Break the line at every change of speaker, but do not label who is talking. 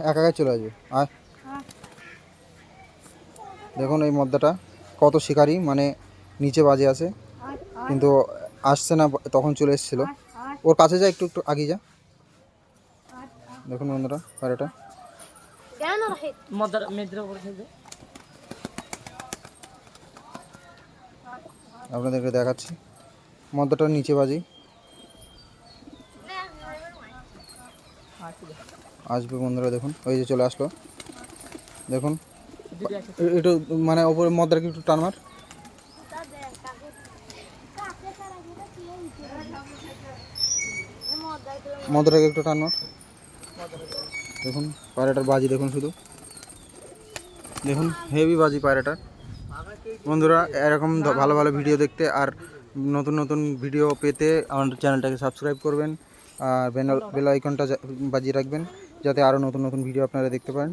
একা একা চলে আসবে। আয় দেখুন এই মদ্দাটা কত শিকারি, মানে নিচে বাজে আছে কিন্তু আসছে না, তখন চলে এসেছিলো। ওর কাছে যা, একটু একটু আগে যা। দেখুন বন্ধুরা পায়রাটা আপনাদেরকে দেখাচ্ছি। মদ্দাটা নিচে বাজি আসবে বন্ধুরা। দেখুন ওই যে চলে আসলো। দেখুন একটু মানে ওপরে মদ্দাটাকে একটু টান মার। মদ্দাটাকে একটু টান মার। দেখুন পায়রাটার বাজি দেখুন, শুধু দেখুন হেভি বাজি পায়রাটার। বন্ধুরা এরকম ভালো ভালো ভিডিও দেখতে আর নতুন নতুন ভিডিও পেতে আমাদের চ্যানেলটাকে সাবস্ক্রাইব করবেন আর বেল আইকনটা বাজিয়ে রাখবেন, যাতে আরও নতুন নতুন ভিডিও আপনারা দেখতে পারেন।